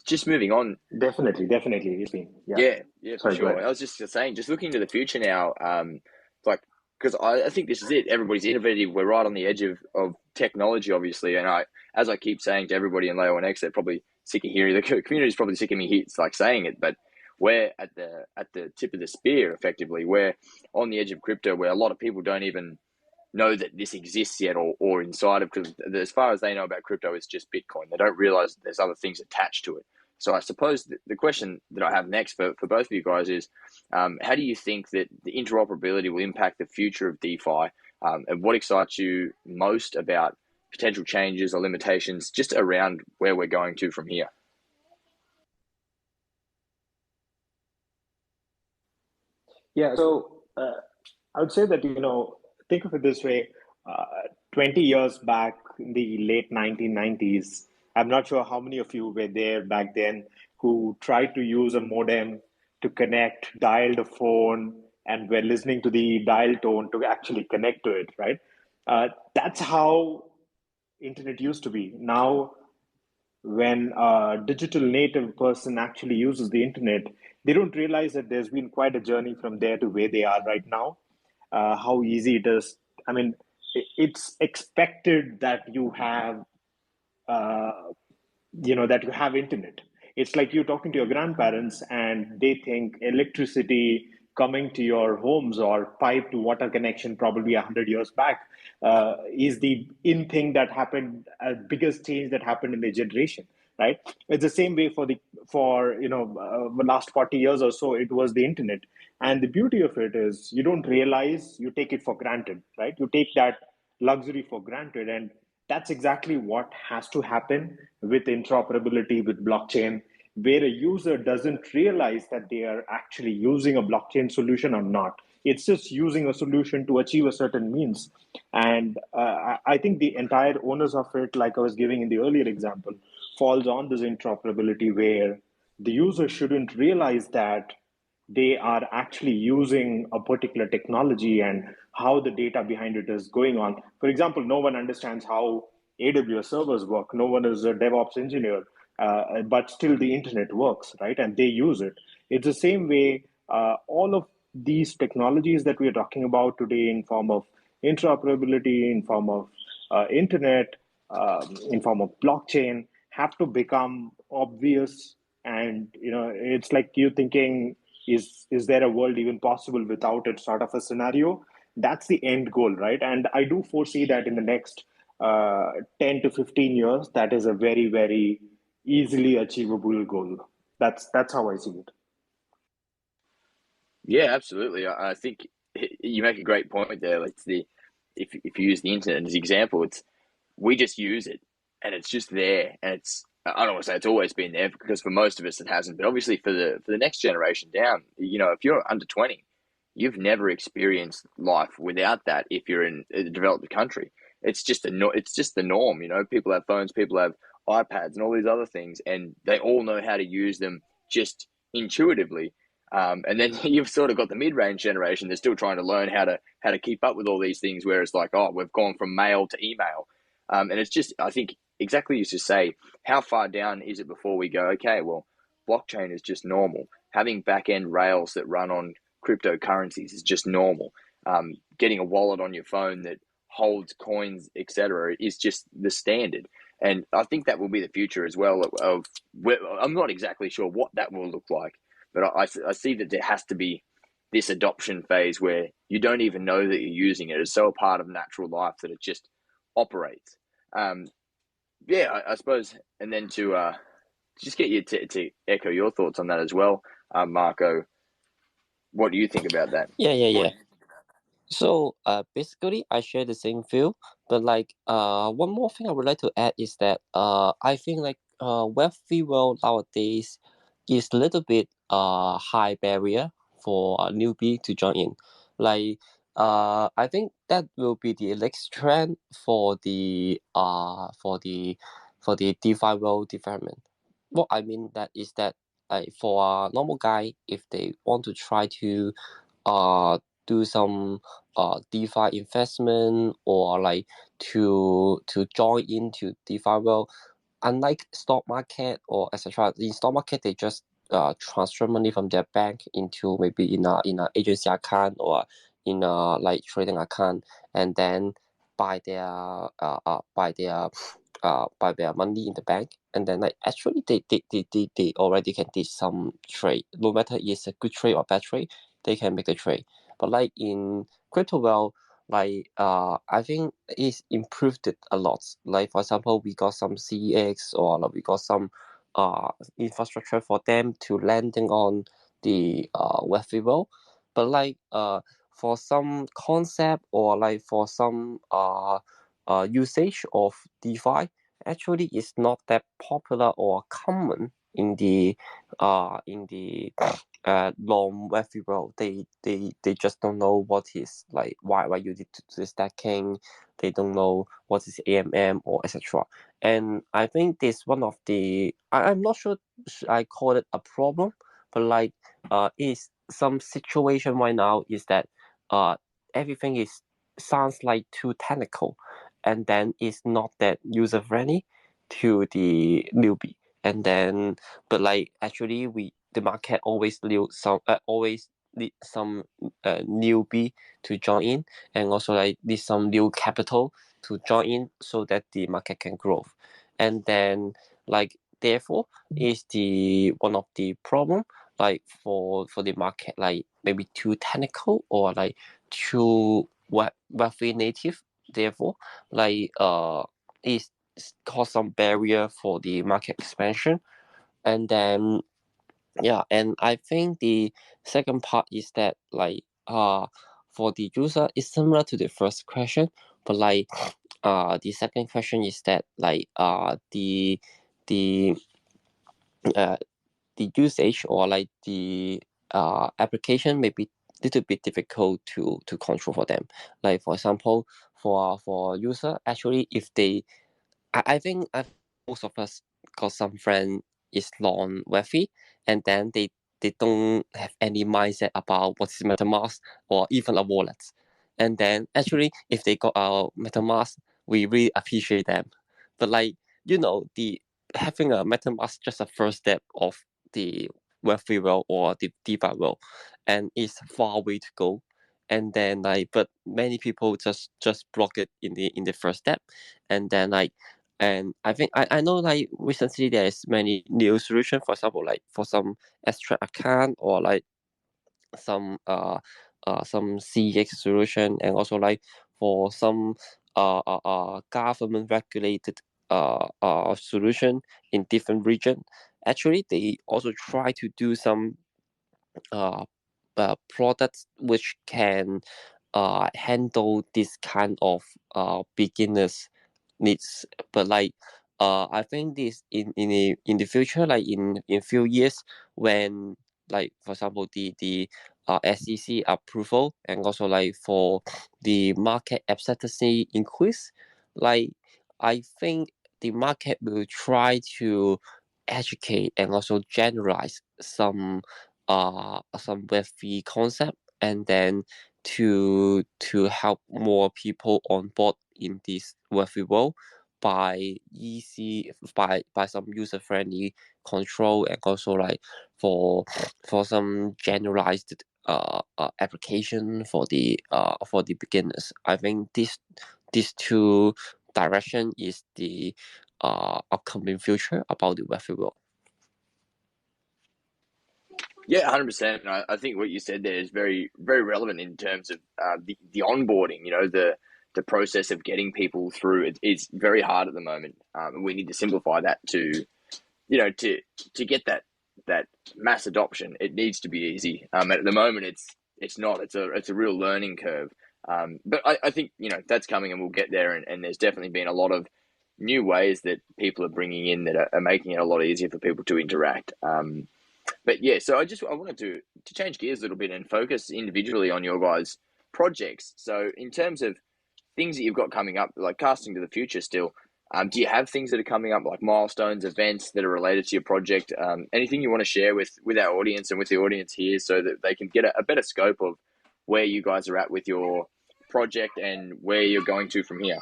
Just moving on. Definitely. Yeah, for sure. I was just saying, just looking to the future now, because I think this is it. Everybody's innovative. We're right on the edge of technology, obviously. And as I keep saying to everybody in Layer 1X, they're probably sick of hearing, the community's probably sick of me saying it, but we're at the tip of the spear, effectively. We're on the edge of crypto, where a lot of people don't even know that this exists yet, or inside of, because as far as they know about crypto, it's just Bitcoin. They don't realize there's other things attached to it. So I suppose the question that I have next for both of you guys is, how do you think that the interoperability will impact the future of DeFi? And what excites you most about potential changes or limitations just around where we're going to from here? Yeah, so I would say that, think of it this way. 20 years back in the late 1990s, I'm not sure how many of you were there back then who tried to use a modem to connect, dialed a phone, and were listening to the dial tone to actually connect to it, right? That's how internet used to be. Now, when a digital native person actually uses the internet, they don't realize that there's been quite a journey from there to where they are right now. How easy it is. I mean, it's expected that you have, that you have internet. It's like you talking to your grandparents and they think electricity coming to your homes or piped water connection probably 100 years back is the in thing that happened, biggest change that happened in the generation, right? It's the same way for the last 40 years or so, it was the internet. And the beauty of it is you don't realize, you take it for granted, right? You take that luxury for granted. And that's exactly what has to happen with interoperability with blockchain, where a user doesn't realize that they are actually using a blockchain solution or not. It's just using a solution to achieve a certain means. And I think the entire onus of it, like I was giving in the earlier example, falls on this interoperability, where the user shouldn't realize that they are actually using a particular technology and how the data behind it is going on. For example, no one understands how AWS servers work. No one is a DevOps engineer, but still the internet works, right? And they use it. It's the same way all of these technologies that we're talking about today, in form of interoperability, in form of internet, in form of blockchain, have to become obvious. And it's like you thinking, is there a world even possible without it, sort of a scenario. That's the end goal, right? And I do foresee that in the next 10 to 15 years, that is a very, very easily achievable goal. That's how I see it. Yeah, absolutely. I think you make a great point there. Like if you use the internet as an example, we just use it, and it's just there, and it's, I don't want to say it's always been there, because for most of us it hasn't, but obviously for the next generation down, if you're under 20, you've never experienced life without that. If you're in a developed country, it's just the norm. People have phones, people have iPads, and all these other things, and they all know how to use them just intuitively. And then you've sort of got the mid-range generation. They're still trying to learn how to keep up with all these things. Where it's like, oh, we've gone from mail to email, and it's just, I think, exactly as you say. How far down is it before we go, okay, well, blockchain is just normal. Having back-end rails that run on cryptocurrencies is just normal. Getting a wallet on your phone that holds coins, etc., is just the standard. And I think that will be the future as well. I'm not exactly sure what that will look like, but I see that there has to be this adoption phase where you don't even know that you're using it. It's so a part of natural life that it just operates. I suppose, and then to just get you to echo your thoughts on that as well, Marco. What do you think about that? Yeah. So basically I share the same view, but one more thing I would like to add is that I think Web3 world nowadays is a little bit high barrier for a newbie to join in. I think that will be the next trend for the DeFi world development. What I mean that is that for a normal guy, if they want to try to do some DeFi investment, or to join into DeFi world, unlike stock market or etc. In stock market, they just transfer money from their bank into maybe in a agency account, or in a trading account, and then buy their buy their money in the bank, and then actually they already can do some trade, no matter it's a good trade or bad trade, they can make the trade. But in crypto world, I think it's improved it a lot. For example, we got some CEX, or we got some infrastructure for them to landing on the Web3 world. But for some concept, or for some usage of DeFi, actually is not that popular or common in the long Web3 world. They just don't know what is why you need to do the stacking. They don't know what is AMM or etc. And I think this one of the I'm not sure I call it a problem, but is some situation right now is that everything is sounds like too technical, and then it's not that user friendly to the newbie. And then but actually the market always need some newbie to join in, and also need some new capital to join in, so that the market can grow. And then therefore is the one of the problem, for the market, maybe too technical, or too web native. Therefore is cause some barrier for the market expansion. And then and I think the second part is that for the user, it's similar to the first question, but the second question is that the uh the usage, or the application may be little bit difficult to control for them. For example, for user, actually, if they I think most of us got some friend is long Wefy, and then they don't have any mindset about what is MetaMask or even a wallet. And then actually, if they got our MetaMask, we really appreciate them. But the having a MetaMask just a first step of the Web3 world or the DeFi world, and it's far way to go. And then but many people just block it in the first step. And then and I think I know recently there is many new solution, for example, for some extra account, or some CX solution, and also for some government regulated solution in different region. Actually, they also try to do some uh, products which can handle this kind of beginners needs. But like I think this in the future, like in few years, when like for example the SEC approval and also like for the market acceptance increase, like I think the market will try to educate and also generalize some Web3 concept, and then to help more people on board in this Web3 world by some user friendly control, and also like for some generalized application for the beginners. I think these two direction is the upcoming future about the Web3 world. Yeah, 100%. And I think what you said there is very, very relevant in terms of the onboarding. You know, the process of getting people through it's very hard at the moment, and we need to simplify that to, you know, to get that mass adoption. It needs to be easy. And at the moment, it's not. It's a real learning curve. But I think, you know, that's coming, and we'll get there. And there's definitely been a lot of new ways that people are bringing in that are making it a lot easier for people to interact. But yeah, so I wanted to change gears a little bit and focus individually on your guys' projects. So in terms of things that you've got coming up, like casting to the future still, do you have things that are coming up, like milestones, events that are related to your project? Anything you want to share with our audience and with the audience here, so that they can get a better scope of where you guys are at with your project and where you're going to from here?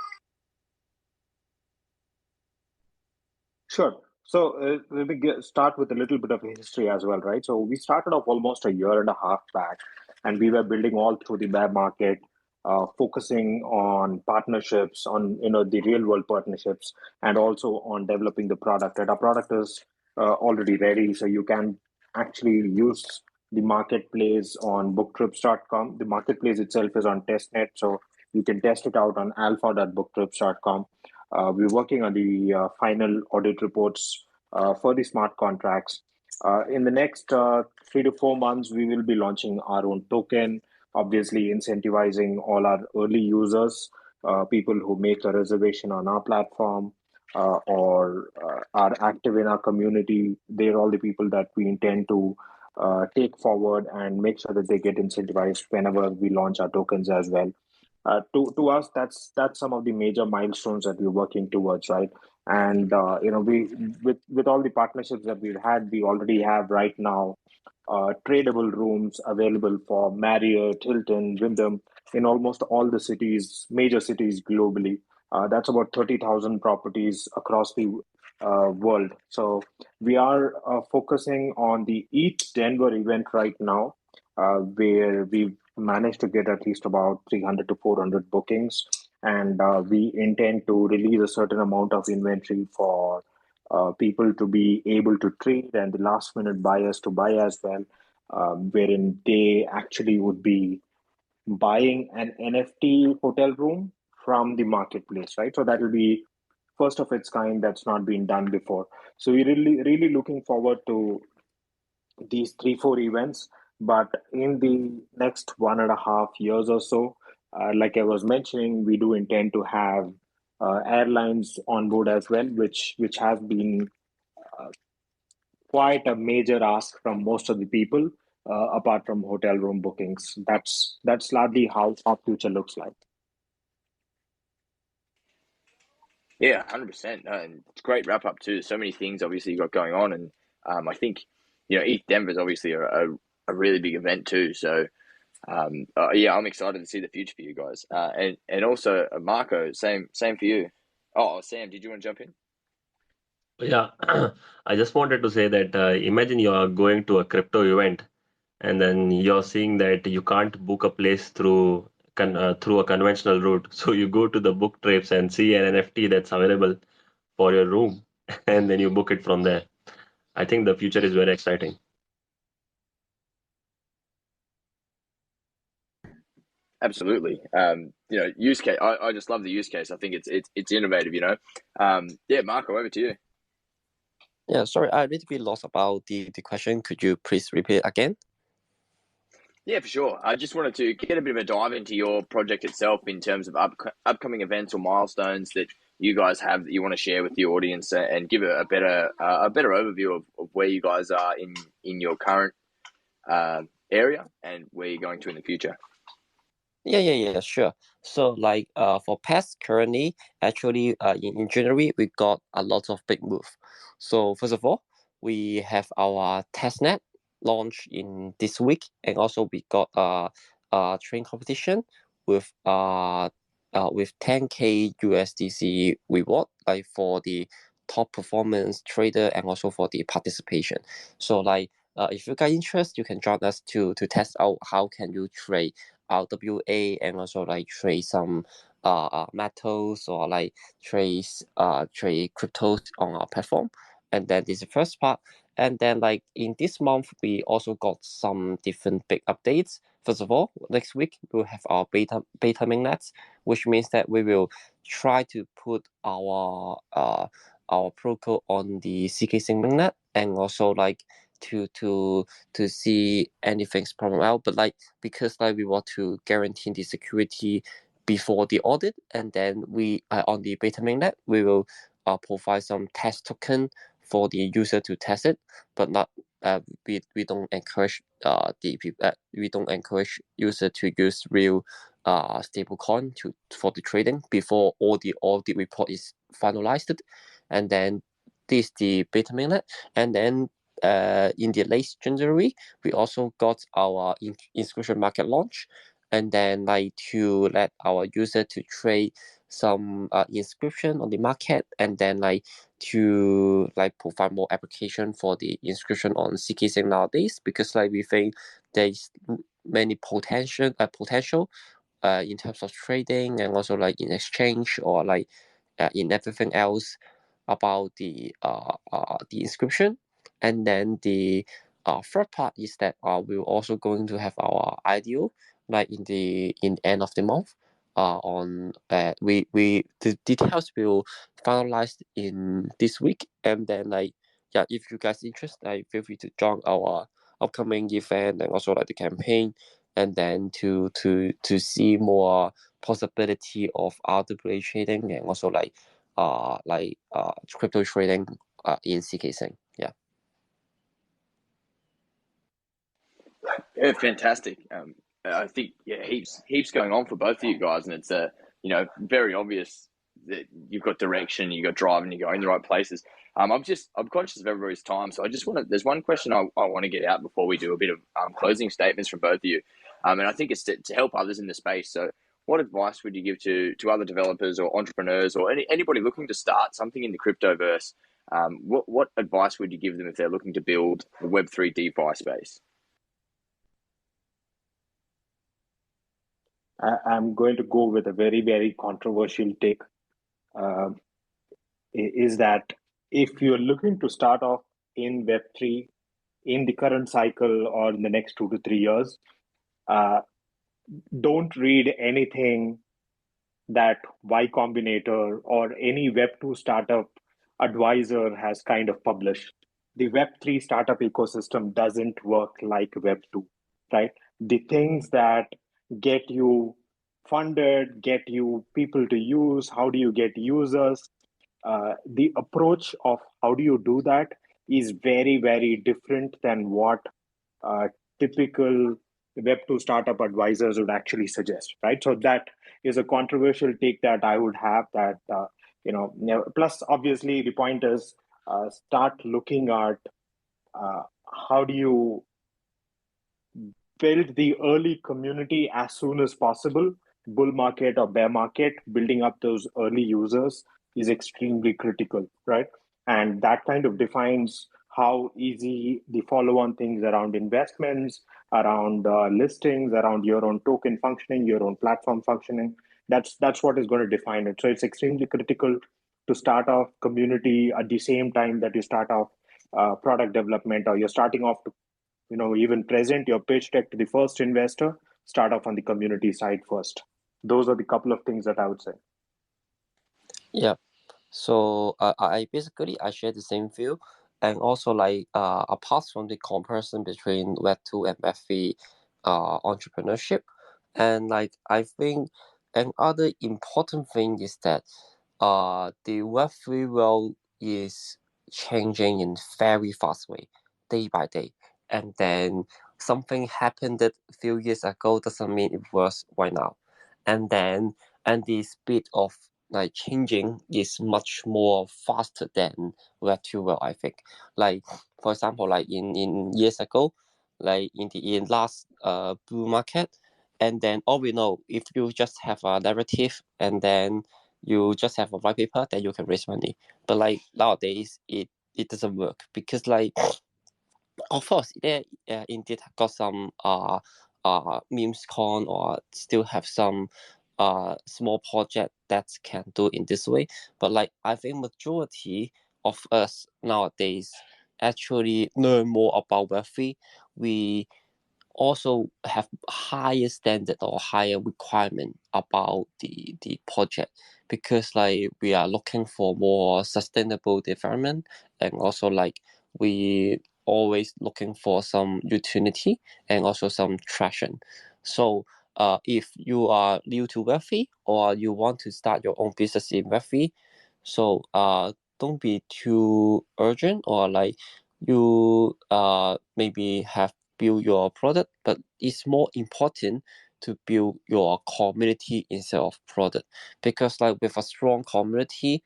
Sure. So let me start with a little bit of history as well, right? So we started off almost a year and a half back, and we were building all through the bear market, focusing on partnerships, on the real world partnerships, and also on developing the product. And our product is already ready, so you can actually use the marketplace on BukTrips.com. The marketplace itself is on testnet, so you can test it out on alpha.booktrips.com. We're working on the final audit reports for the smart contracts. In the next 3 to 4 months, we will be launching our own token, obviously incentivizing all our early users, people who make a reservation on our platform or are active in our community. They're all the people that we intend to take forward and make sure that they get incentivized whenever we launch our tokens as well. To us, that's some of the major milestones that we're working towards, right? And we with all the partnerships that we've had, we already have right now tradable rooms available for Marriott, Hilton, Wyndham in almost all the major cities globally. That's about 30,000 properties across the world. So we are focusing on the ETH Denver event right now, where we've managed to get at least about 300 to 400 bookings. And we intend to release a certain amount of inventory for people to be able to trade and the last minute buyers to buy as well, wherein they actually would be buying an NFT hotel room from the marketplace, right? So that will be first of its kind that's not been done before. So we're really looking forward to these 3 4 events, but in the next 1.5 years or so, like I was mentioning, we do intend to have airlines on board as well, which has been quite a major ask from most of the people, apart from hotel room bookings. That's largely how our future looks like. Yeah, 100%. And it's a great wrap up too. So many things obviously you got going on, and I think, you know, ETH Denver is obviously a really big event too. So yeah, I'm excited to see the future for you guys. And also Marco, same for you. Oh, Sam, did you want to jump in? Yeah, I just wanted to say that imagine you are going to a crypto event, and then you're seeing that you can't book a place through a conventional route. So you go to the book trips and see an NFT that's available for your room, and then you book it from there. I think the future is very exciting. Absolutely. You know, use case. I just love the use case. I think it's innovative. You know. Yeah, Marco, over to you. Yeah, sorry, I a little bit lost about the question. Could you please repeat again? Yeah, for sure. I just wanted to get a bit of a dive into your project itself in terms of upcoming events or milestones that you guys have that you want to share with the audience and give a better overview of where you guys are in your current area and where you're going to in the future? Yeah, sure. So like for PEX currently, actually in January we got a lot of big move. So first of all, we have our testnet launch in this week, and also we got a train competition with 10K USDC reward, like for the top performance trader and also for the participation. So like if you got interest, you can join us to test out how can you trade RWA and also like trade some metals or like trade cryptos on our platform. And then this is the first part. And then like in this month we also got some different big updates. First of all, next week we'll have our beta mainnets, which means that we will try to put our protocol on the CK Sync mainnet, and also like to see anything's problem out. But like because like we want to guarantee the security before the audit, and then we on the beta mainnet we will provide some test token for the user to test it, but not we don't encourage we don't encourage user to use real stablecoin for the trading before all the audit report is finalized. And then this the beta mainnet. And then in the late January, we also got our inscription market launch, and then like to let our user to trade some inscription on the market, and then like to like provide more application for the inscription on CKSync nowadays, because like we think there's many potential in terms of trading, and also like in exchange or like in everything else about the inscription. And then the third part is that we're also going to have our IDO like in end of the month. On we the details will finalize in this week, and then like yeah, if you guys interested, like feel free to join our upcoming event and also like the campaign, and then to see more possibility of RWA trading and also like crypto trading in CKSync. Yeah. Yeah, fantastic. I think heaps going on for both of you guys, and it's very obvious that you've got direction, you've got drive, and you're going the right places. I'm conscious of everybody's time, so I just want to. There's one question I want to get out before we do a bit of closing statements from both of you, and I think it's to help others in the space. So, what advice would you give to other developers or entrepreneurs or anybody looking to start something in the cryptoverse? What advice would you give them if they're looking to build a Web3 DeFi space? I'm going to go with a very, very controversial take. Is that if you're looking to start off in Web3 in the current cycle or in the next 2 to 3 years, don't read anything that Y Combinator or any Web2 startup advisor has kind of published. The Web3 startup ecosystem doesn't work like Web2, right? The things that get you funded, get you people to use, how do you get users? The approach of how do you do that is very, very different than what typical Web2 startup advisors would actually suggest, right? So that is a controversial take that I would have. That plus obviously the point is start looking at how do you build the early community as soon as possible. Bull market or bear market, building up those early users is extremely critical, right? And that kind of defines how easy the follow-on things around investments, around listings, around your own token functioning, your own platform functioning. That's what is going to define it. So it's extremely critical to start off community at the same time that you start off product development, or you're starting off to even present your pitch deck to the first investor. Start off on the community side first. Those are the couple of things that I would say. Yeah. So I basically I share the same view, and also like apart from the comparison between Web2 and Web3 entrepreneurship, and like I think another important thing is that the Web3 world is changing in very fast way, day by day. And then something happened that a few years ago doesn't mean it was right now. And the speed of like changing is much more faster than Web2 world, I think. Like for example, like in years ago, like in last bull market, and then all we know, if you just have a narrative and then you just have a white paper, then you can raise money. But like nowadays, it doesn't work because like of course there indeed got some memes con or still have some small project that can do in this way. But like I think majority of us nowadays actually learn more about Web3. We also have higher standard or higher requirement about the project, because like we are looking for more sustainable development, and also like we always looking for some utility and also some traction. So if you are new to Web3 or you want to start your own business in Web3, so don't be too urgent, or like you maybe have build your product, but it's more important to build your community instead of product. Because like with a strong community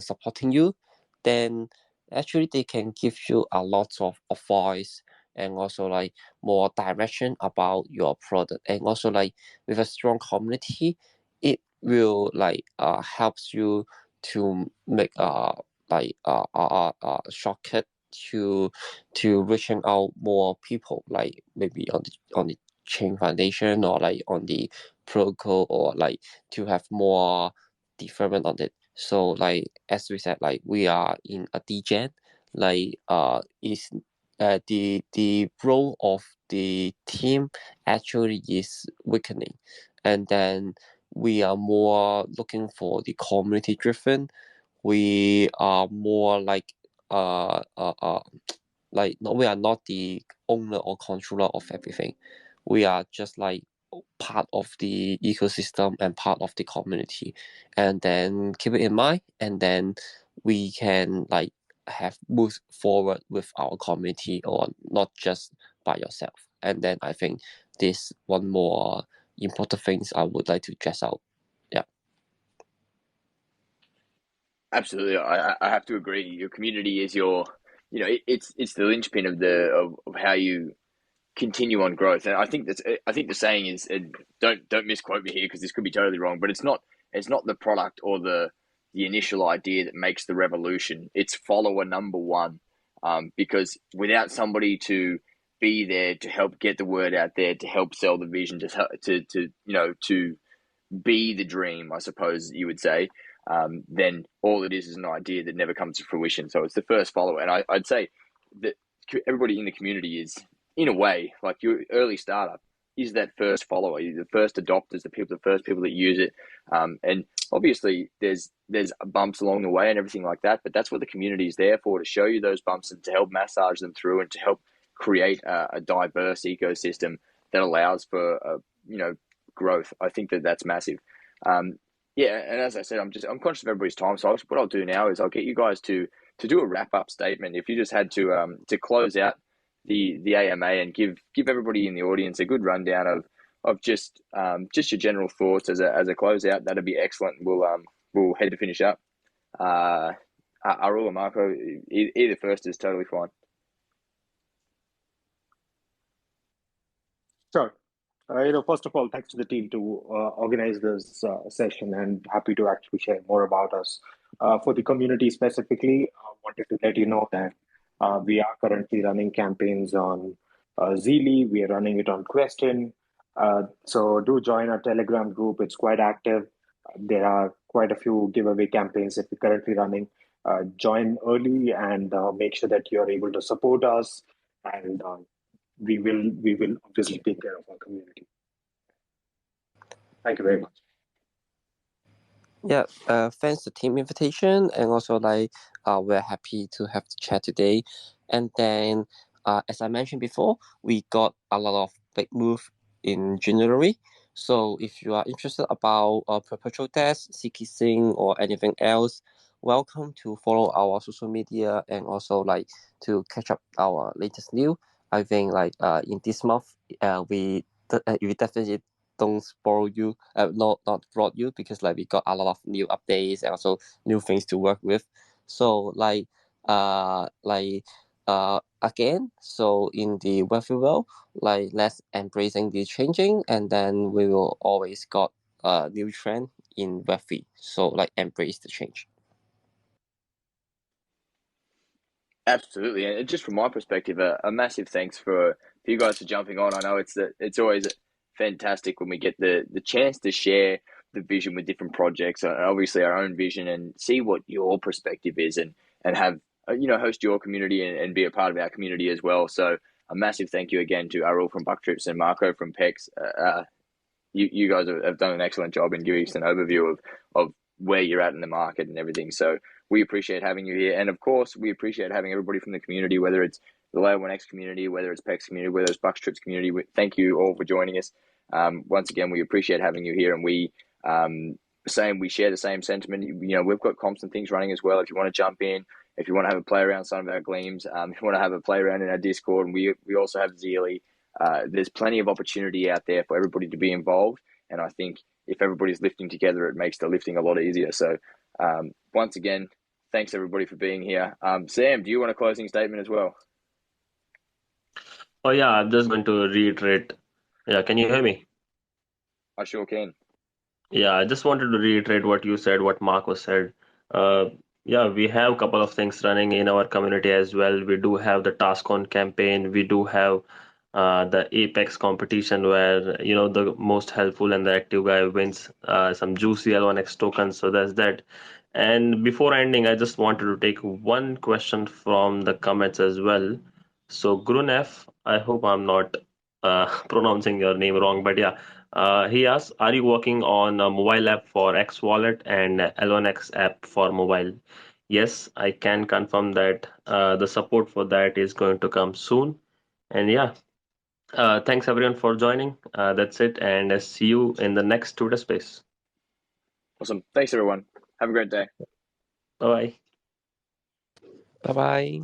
supporting you, then actually they can give you a lot of advice and also like more direction about your product. And also like with a strong community, it will like helps you to make shortcut to reaching out more people, like maybe on the chain foundation, or like on the protocol, or like to have more development on it. So like as we said, like we are in a degen, like is the role of the team actually is weakening, and then we are more looking for the community driven. We are more uh, uh, uh, like no, we are not the owner or controller of everything. We are just like part of the ecosystem and part of the community, and then keep it in mind, and then we can like have moved forward with our community, or not just by yourself. And then I think this one more important things I would like to stress out. Yeah. Absolutely, I have to agree. Your community is your, it's the linchpin of how you continue on growth. And I think the saying is, don't misquote me here because this could be totally wrong, but it's not the product or the initial idea that makes the revolution. It's follower number one, because without somebody to be there to help get the word out there, to help sell the vision, to be the dream, I suppose you would say, then all it is an idea that never comes to fruition. So it's the first follower. And I'd say that everybody in the community is, in a way, like your early startup is that first follower, the first adopters, the first people that use it. And obviously there's bumps along the way and everything like that, but that's what the community is there for, to show you those bumps and to help massage them through and to help create a diverse ecosystem that allows for, growth. I think that's massive. Yeah, and as I said, I'm conscious of everybody's time, so what I'll do now is I'll get you guys to do a wrap up statement. If you just had to close out the AMA and give everybody in the audience a good rundown of just your general thoughts as a closeout, that'd be excellent. We'll head to finish up. Arul or Marco, either first is totally fine. Sure. First of all, thanks to the team to organize this session, and happy to actually share more about us. For the community specifically, I wanted to let you know that we are currently running campaigns on Zeely. We are running it on Question. So do join our Telegram group. It's quite active. There are quite a few giveaway campaigns that we're currently running. Join early and make sure that you're able to support us, and we will obviously take care of our community. Thank you very much. Yeah, thanks to team invitation, and also like we're happy to have the chat today. And then as I mentioned before, we got a lot of big move in January. So if you are interested about perpetual test, CKSync, or anything else, welcome to follow our social media and also like to catch up our latest news. I think like in this month we definitely don't spoil you, not brought you, because like we got a lot of new updates and also new things to work with. So again, so in the Web3 world, like let's embracing the changing, and then we will always got a new trend in Web3. So like embrace the change. Absolutely, and just from my perspective, a massive thanks for you guys for jumping on. I know it's always fantastic when we get the chance to share the vision with different projects, obviously our own vision, and see what your perspective is, and have host your community and be a part of our community as well. So a massive thank you again to Arul from BukTrips and Marco from PEX. You guys have done an excellent job in giving us an overview of where you're at in the market and everything. So we appreciate having you here. And of course, we appreciate having everybody from the community, whether it's the Layer 1X community, whether it's PEX community, whether it's BukTrips community. Thank you all for joining us. Once again, we appreciate having you here, and we share the same sentiment. We've got comps and things running as well. If you want to jump in, if you want to have a play around some of our gleams, if you want to have a play around in our Discord, and we also have Zealy. There's plenty of opportunity out there for everybody to be involved, and I think if everybody's lifting together, it makes the lifting a lot easier. So once again, thanks everybody for being here. Sam, do you want a closing statement as well? Oh yeah, I'm just going to reiterate. Yeah, can you hear me? I sure can. Yeah, I just wanted to reiterate what you said, what Marco said. Uh, yeah, we have a couple of things running in our community as well. We do have the task on campaign. We do have the Apex competition where the most helpful and the active guy wins some juicy L1X tokens. So that's that. And before ending, I just wanted to take one question from the comments as well. So Grunef, I hope I'm not pronouncing your name wrong, but yeah. He asks, are you working on a mobile app for X Wallet and L1X app for mobile? Yes, I can confirm that the support for that is going to come soon. And yeah, thanks everyone for joining. That's it, and see you in the next Twitter space. Awesome. Thanks everyone. Have a great day. Bye bye. Bye bye.